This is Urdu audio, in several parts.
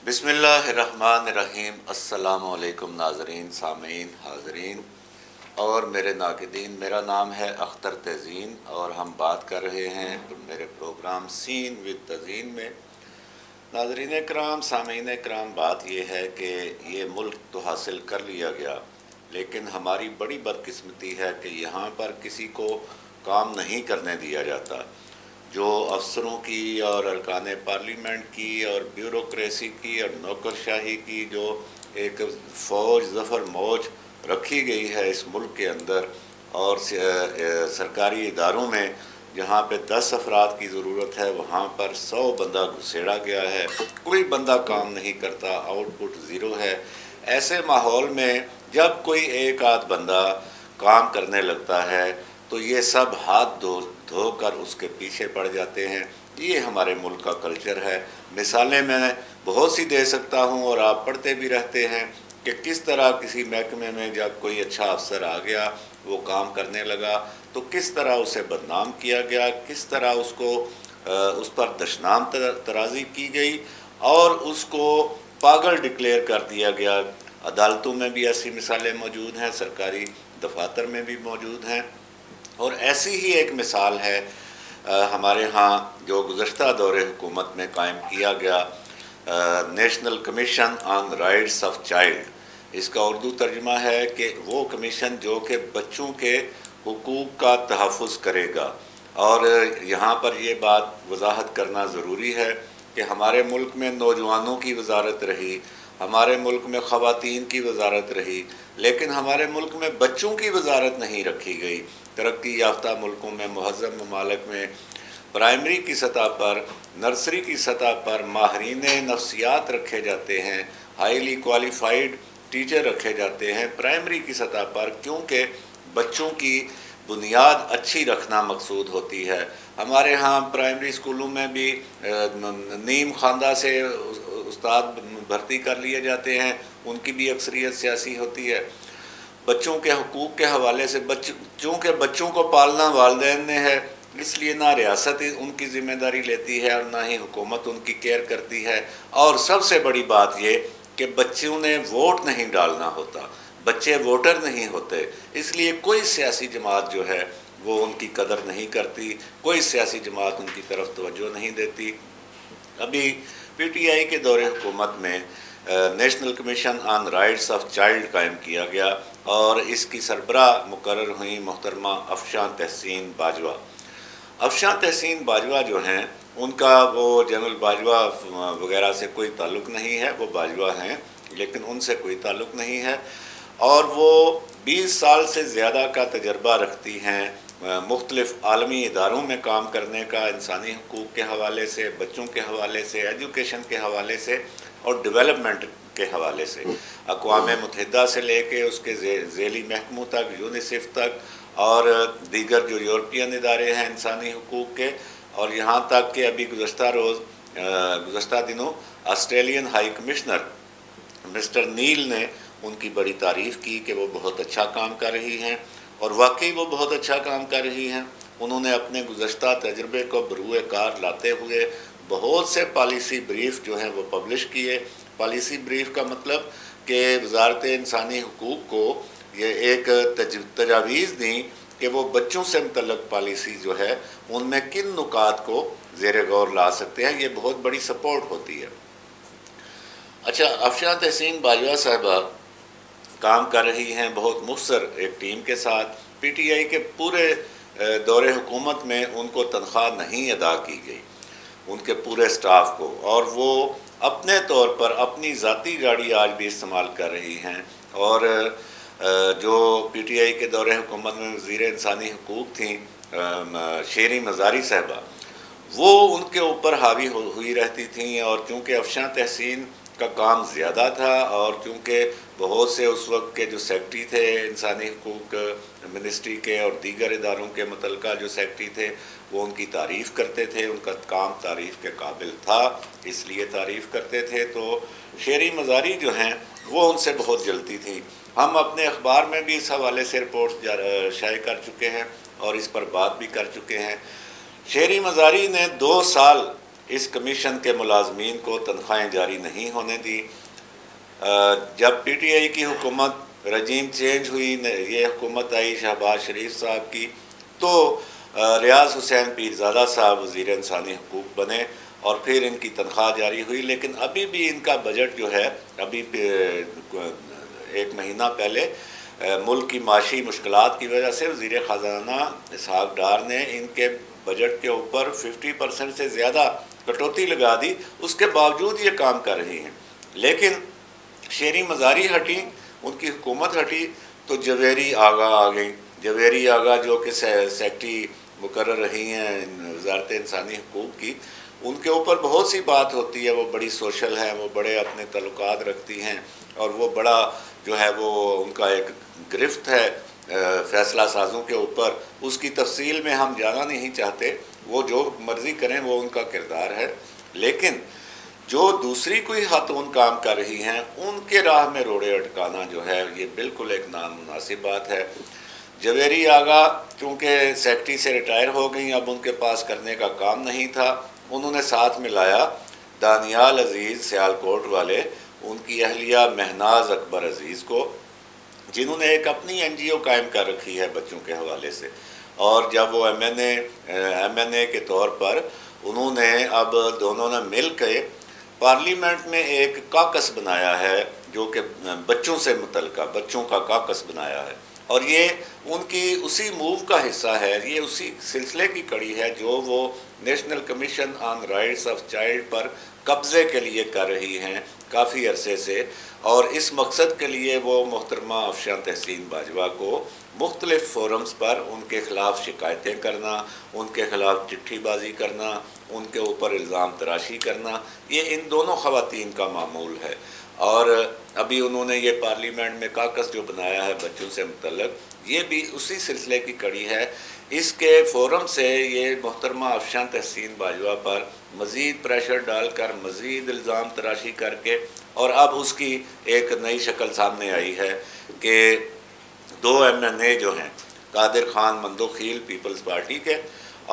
بسم اللہ الرحمن الرحیم۔ السلام علیکم ناظرین، سامعین، حاضرین اور میرے ناقدین۔ میرا نام ہے اختر تزین اور ہم بات کر رہے ہیں میرے پروگرام سین ود تزین میں۔ ناظرین کرام، سامعین کرام، بات یہ ہے کہ یہ ملک تو حاصل کر لیا گیا، لیکن ہماری بڑی بدقسمتی ہے کہ یہاں پر کسی کو کام نہیں کرنے دیا جاتا۔ جو افسروں کی اور ارکان پارلیمنٹ کی اور بیوروکریسی کی اور نوکرشاہی کی جو ایک فوج ظفر موج رکھی گئی ہے اس ملک کے اندر، اور سرکاری اداروں میں جہاں پہ 10 افراد کی ضرورت ہے وہاں پر 100 بندہ گھسیڑا گیا ہے، کوئی بندہ کام نہیں کرتا، آؤٹ پٹ زیرو ہے۔ ایسے ماحول میں جب کوئی ایک آدھ بندہ کام کرنے لگتا ہے تو یہ سب ہاتھ دھو کر اس کے پیچھے پڑ جاتے ہیں۔ یہ ہمارے ملک کا کلچر ہے۔ مثالیں میں بہت سی دے سکتا ہوں اور آپ پڑھتے بھی رہتے ہیں کہ کس طرح کسی محکمے میں جب کوئی اچھا افسر آ گیا، وہ کام کرنے لگا تو کس طرح اسے بدنام کیا گیا، کس طرح اس پر دشنام ترازی کی گئی اور اس کو پاگل ڈکلیئر کر دیا گیا۔ عدالتوں میں بھی ایسی مثالیں موجود ہیں، سرکاری دفاتر میں بھی موجود ہیں۔ اور ایسی ہی ایک مثال ہے ہمارے ہاں جو گزشتہ دور حکومت میں قائم کیا گیا national commission on rights of child. اس کا اردو ترجمہ ہے کہ وہ کمیشن جو کہ بچوں کے حقوق کا تحفظ کرے گا۔ اور یہاں پر یہ بات وضاحت کرنا ضروری ہے کہ ہمارے ملک میں نوجوانوں کی وزارت رہی، ہمارے ملک میں خواتین کی وزارت رہی، لیکن ہمارے ملک میں بچوں کی وزارت نہیں رکھی گئی۔ ترقی یافتہ ملکوں میں، مہذب ممالک میں پرائمری کی سطح پر، نرسری کی سطح پر ماہرین نفسیات رکھے جاتے ہیں، ہائیلی کوالیفائیڈ ٹیچر رکھے جاتے ہیں پرائمری کی سطح پر، کیونکہ بچوں کی بنیاد اچھی رکھنا مقصود ہوتی ہے۔ ہمارے ہاں پرائمری اسکولوں میں بھی نیم خواندہ سے استاد بھرتی کر لیے جاتے ہیں، ان کی بھی اکثریت سیاسی ہوتی ہے۔ بچوں کے حقوق کے حوالے سے چونکہ بچوں کو پالنا والدین نے ہے، اس لیے نہ ریاست ان کی ذمہ داری لیتی ہے اور نہ ہی حکومت ان کی کیئر کرتی ہے۔ اور سب سے بڑی بات یہ کہ بچوں نے ووٹ نہیں ڈالنا ہوتا، بچے ووٹر نہیں ہوتے، اس لیے کوئی سیاسی جماعت جو ہے وہ ان کی قدر نہیں کرتی، کوئی سیاسی جماعت ان کی طرف توجہ نہیں دیتی۔ ابھی پی ٹی آئی کے دور حکومت میں national commission on rights of child قائم کیا گیا اور اس کی سربراہ مقرر ہوئیں محترمہ افشاں تحسین باجوہ۔ افشاں تحسین باجوہ جو ہیں، ان کا وہ جنرل باجوہ وغیرہ سے کوئی تعلق نہیں ہے، وہ باجوہ ہیں لیکن ان سے کوئی تعلق نہیں ہے، اور وہ 20 سال سے زیادہ کا تجربہ رکھتی ہیں مختلف عالمی اداروں میں کام کرنے کا، انسانی حقوق کے حوالے سے، بچوں کے حوالے سے، ایجوکیشن کے حوالے سے اور ڈیولپمنٹ کے حوالے سے، اقوام متحدہ سے لے کے اس کے ذیلی محکموں تک، یونیسیف تک اور دیگر جو یورپین ادارے ہیں انسانی حقوق کے، اور یہاں تک کہ ابھی گزشتہ دنوں آسٹریلین ہائی کمشنر مسٹر نیل نے ان کی بڑی تعریف کی کہ وہ بہت اچھا کام کر رہی ہیں، اور واقعی وہ بہت اچھا کام کر رہی ہیں۔ انہوں نے اپنے گزشتہ تجربے کو بروئے کار لاتے ہوئے بہت سے پالیسی بریف جو ہیں وہ پبلش کیے۔ پالیسی بریف کا مطلب کہ وزارت انسانی حقوق کو یہ ایک تجاویز دیں کہ وہ بچوں سے متعلق پالیسی جو ہے ان میں کن نکات کو زیر غور لا سکتے ہیں۔ یہ بہت بڑی سپورٹ ہوتی ہے۔ اچھا، افشاں تحسین باجوہ صاحبہ کام کر رہی ہیں بہت مختصر ایک ٹیم کے ساتھ۔ پی ٹی آئی کے پورے دور حکومت میں ان کو تنخواہ نہیں ادا کی گئی، ان کے پورے سٹاف کو، اور وہ اپنے طور پر اپنی ذاتی گاڑی آج بھی استعمال کر رہی ہیں۔ اور جو پی ٹی آئی کے دور حکومت میں وزیر انسانی حقوق تھیں شیریں مزاری صاحبہ، وہ ان کے اوپر حاوی ہوئی رہتی تھیں، اور چونکہ افشاں تحسین کا کام زیادہ تھا اور چونکہ بہت سے اس وقت کے جو سیکٹری تھے انسانی حقوق منسٹری کے اور دیگر اداروں کے متعلقہ جو سیکٹری تھے، وہ ان کی تعریف کرتے تھے، ان کا کام تعریف کے قابل تھا اس لیے تعریف کرتے تھے، تو شیریں مزاری جو ہیں وہ ان سے بہت جلتی تھیں۔ ہم اپنے اخبار میں بھی اس حوالے سے رپورٹس شائع کر چکے ہیں اور اس پر بات بھی کر چکے ہیں۔ شیریں مزاری نے 2 سال اس کمیشن کے ملازمین کو تنخواہیں جاری نہیں ہونے دی۔ جب پی ٹی آئی کی حکومت رجیم چینج ہوئی، یہ حکومت آئی شہباز شریف صاحب کی، تو ریاض حسین پیرزادہ صاحب وزیر انسانی حقوق بنے اور پھر ان کی تنخواہ جاری ہوئی، لیکن ابھی بھی ان کا بجٹ جو ہے، ابھی ایک مہینہ پہلے ملک کی معاشی مشکلات کی وجہ سے وزیر خزانہ اسحاق ڈار نے ان کے بجٹ کے اوپر 50% سے زیادہ کٹوتی لگا دی، اس کے باوجود یہ کام کر رہی ہیں۔ لیکن شیری مزاری ہٹی، ان کی حکومت ہٹی، تو جویری آغا آ گئی۔ جویری آغا جو کہ سیکٹری مقرر رہی ہیں وزارت انسانی حقوق کی، ان کے اوپر بہت سی بات ہوتی ہے، وہ بڑی سوشل ہیں، وہ بڑے اپنے تعلقات رکھتی ہیں، اور وہ بڑا جو ہے وہ ان کا ایک گرفت ہے فیصلہ سازوں کے اوپر۔ اس کی تفصیل میں ہم جانا نہیں چاہتے، وہ جو مرضی کریں وہ ان کا کردار ہے، لیکن جو دوسری کوئی خاتون کام کر رہی ہیں ان کے راہ میں روڑے اٹکانا جو ہے یہ بالکل ایک نامناسب بات ہے۔ جویری آغا چونکہ سیکٹری سے ریٹائر ہو گئیں، اب ان کے پاس کرنے کا کام نہیں تھا، انہوں نے ساتھ ملایا دانیال عزیز سیالکوٹ والے، ان کی اہلیہ مہناز اکبر عزیز کو، جنہوں نے ایک اپنی این جی او قائم کر رکھی ہے بچوں کے حوالے سے، اور جب وہ ایم این اے کے طور پر انہوں نے اب دونوں نے مل کے پارلیمنٹ میں ایک کاکس بنایا ہے جو کہ بچوں سے متعلقہ بچوں کا کاکس بنایا ہے، اور یہ ان کی اسی موو کا حصہ ہے، یہ اسی سلسلے کی کڑی ہے جو وہ national commission on rights of child پر قبضے کے لیے کر رہی ہیں کافی عرصے سے، اور اس مقصد کے لیے وہ محترمہ افشاں تحسین باجوہ کو مختلف فورمز پر ان کے خلاف شکایتیں کرنا، ان کے خلاف چٹھی بازی کرنا، ان کے اوپر الزام تراشی کرنا، یہ ان دونوں خواتین کا معمول ہے۔ اور ابھی انہوں نے یہ پارلیمنٹ میں کاکس جو بنایا ہے بچوں سے متعلق، یہ بھی اسی سلسلے کی کڑی ہے۔ اس کے فورم سے یہ محترمہ افشاں تحسین باجوہ پر مزید پریشر ڈال کر، مزید الزام تراشی کر کے، اور اب اس کی ایک نئی شکل سامنے آئی ہے کہ 2 ایم این اے جو ہیں قادر خان مندوخیل پیپلز پارٹی کے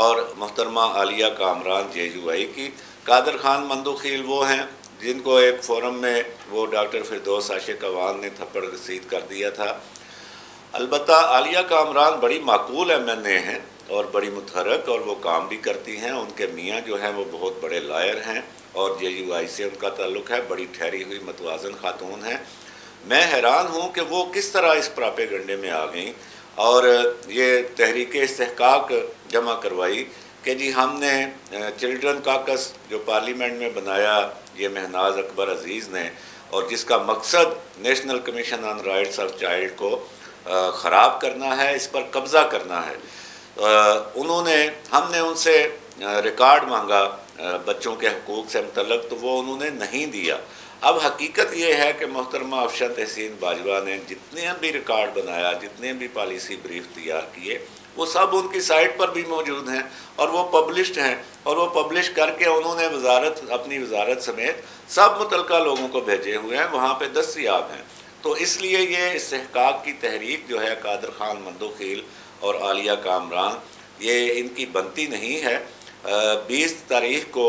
اور محترمہ عالیہ کامران جے یو آئی کی۔ قادر خان مندوخیل وہ ہیں جن کو ایک فورم میں وہ ڈاکٹر فردوس عاشق اوان نے تھپڑ رسید کر دیا تھا۔ البتہ عالیہ کامران بڑی معقول ایم این اے ہیں اور بڑی متحرک، اور وہ کام بھی کرتی ہیں، ان کے میاں جو ہیں وہ بہت بڑے لائر ہیں اور جے یو آئی سے ان کا تعلق ہے، بڑی ٹھہری ہوئی متوازن خاتون ہیں۔ میں حیران ہوں کہ وہ کس طرح اس پراپیگنڈے میں آ گئیں اور یہ تحریک استحقاق جمع کروائی کہ جی ہم نے چلڈرن کاکس جو پارلیمنٹ میں بنایا یہ مہناز اکبر عزیز نے، اور جس کا مقصد national commission on rights of child کو خراب کرنا ہے، اس پر قبضہ کرنا ہے۔ ہم نے ان سے ریکارڈ مانگا بچوں کے حقوق سے متعلق، تو وہ انہوں نے نہیں دیا۔ اب حقیقت یہ ہے کہ محترمہ افشاں تحسین باجوہ نے جتنے بھی ریکارڈ بنایا، جتنے بھی پالیسی بریف تیار کیے، وہ سب ان کی سائٹ پر بھی موجود ہیں اور وہ پبلشڈ ہیں، اور وہ پبلش کر کے انہوں نے اپنی وزارت سمیت سب متعلقہ لوگوں کو بھیجے ہوئے ہیں، وہاں پہ دستیاب ہیں۔ تو اس لیے یہ استحقاق کی تحریک جو ہے قادر خان مندوخیل اور عالیہ کامران، یہ ان کی بنتی نہیں ہے۔ 20 تاریخ کو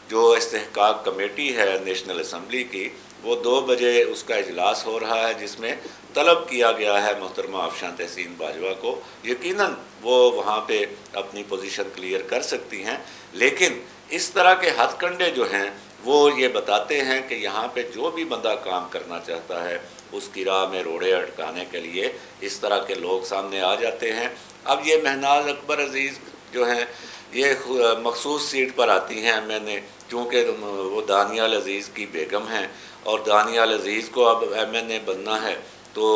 جو استحقاق کمیٹی ہے نیشنل اسمبلی کی، وہ 2 بجے اس کا اجلاس ہو رہا ہے جس میں طلب کیا گیا ہے محترمہ افشاں تحسین باجوہ کو۔ یقیناً وہ وہاں پہ اپنی پوزیشن کلیئر کر سکتی ہیں، لیکن اس طرح کے ہتھ کنڈے جو ہیں وہ یہ بتاتے ہیں کہ یہاں پہ جو بھی بندہ کام کرنا چاہتا ہے اس کی راہ میں روڑے اٹکانے کے لیے اس طرح کے لوگ سامنے آ جاتے ہیں۔ اب یہ مہناز اکبر عزیز جو ہیں یہ مخصوص سیٹ پر آتی ہیں ایم این اے، چونکہ وہ دانیال عزیز کی بیگم ہیں، اور دانیال عزیز کو اب ایم این اے بننا ہے تو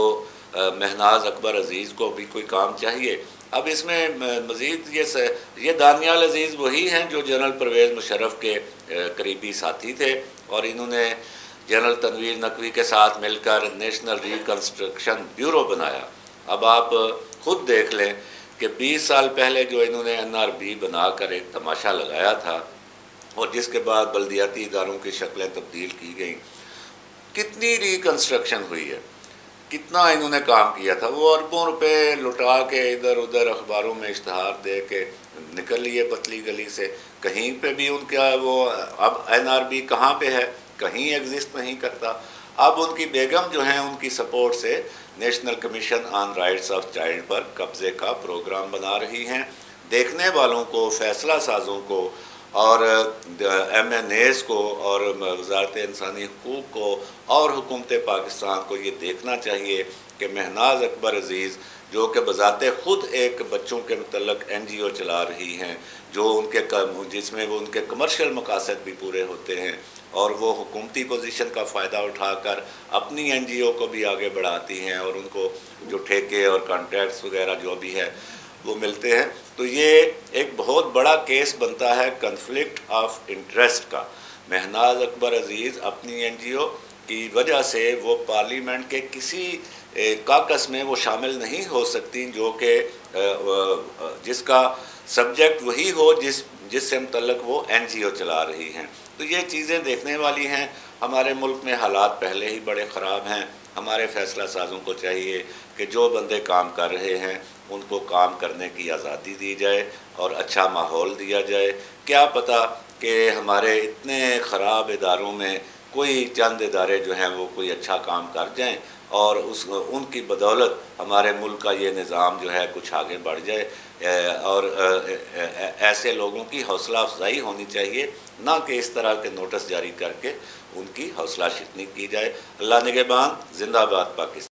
مہناز اکبر عزیز کو بھی کوئی کام چاہیے۔ اب اس میں مزید یہ دانیال عزیز وہی ہیں جو جنرل پرویز مشرف کے قریبی ساتھی تھے، اور انہوں نے جنرل تنویر نقوی کے ساتھ مل کر نیشنل ریکنسٹرکشن بیورو بنایا۔ اب آپ خود دیکھ لیں کہ 20 سال پہلے جو انہوں نے این آر بی بنا کر ایک تماشا لگایا تھا، اور جس کے بعد بلدیاتی اداروں کی شکلیں تبدیل کی گئیں، کتنی ریکنسٹرکشن ہوئی ہے، کتنا انہوں نے کام کیا تھا۔ وہ اربوں روپے لٹا کے ادھر ادھر اخباروں میں اشتہار دے کے نکل لیے پتلی گلی سے، کہیں پہ بھی ان کا وہ اب NRB کہاں پہ ہے، کہیں ایگزسٹ نہیں کرتا۔ اب ان کی بیگم جو ہیں ان کی سپورٹ سے national commission on rights of child پر قبضے کا پروگرام بنا رہی ہیں۔ دیکھنے والوں کو، فیصلہ سازوں کو اور MNAs کو اور وزارت انسانی حقوق کو اور حکومت پاکستان کو یہ دیکھنا چاہیے کہ مہناز اکبر عزیز جو کہ بذات خود ایک بچوں کے متعلق NGO چلا رہی ہیں، جو ان کے جس میں وہ ان کے کمرشل مقاصد بھی پورے ہوتے ہیں، اور وہ حکومتی پوزیشن کا فائدہ اٹھا کر اپنی NGO کو بھی آگے بڑھاتی ہیں اور ان کو جو ٹھیکے اور کانٹریکٹس وغیرہ جو بھی ہے وہ ملتے ہیں، تو یہ ایک بہت بڑا کیس بنتا ہے کنفلکٹ آف انٹرسٹ کا۔ مہناز اکبر عزیز اپنی NGO کی وجہ سے وہ پارلیمنٹ کے کسی کاکس میں وہ شامل نہیں ہو سکتی جو کہ جس کا سبجیکٹ وہی ہو جس سے متعلق وہ NGO چلا رہی ہیں۔ تو یہ چیزیں دیکھنے والی ہیں۔ ہمارے ملک میں حالات پہلے ہی بڑے خراب ہیں۔ ہمارے فیصلہ سازوں کو چاہیے کہ جو بندے کام کر رہے ہیں ان کو کام کرنے کی آزادی دی جائے اور اچھا ماحول دیا جائے۔ کیا پتہ کہ ہمارے اتنے خراب اداروں میں کوئی چند ادارے جو ہیں وہ کوئی اچھا کام کر جائیں اور ان کی بدولت ہمارے ملک کا یہ نظام جو ہے کچھ آگے بڑھ جائے، اور ایسے لوگوں کی حوصلہ افزائی ہونی چاہیے، نہ کہ اس طرح کے نوٹس جاری کر کے ان کی حوصلہ شکنی کی جائے۔ اللہ نگہبان، زندہ باد پاکستان۔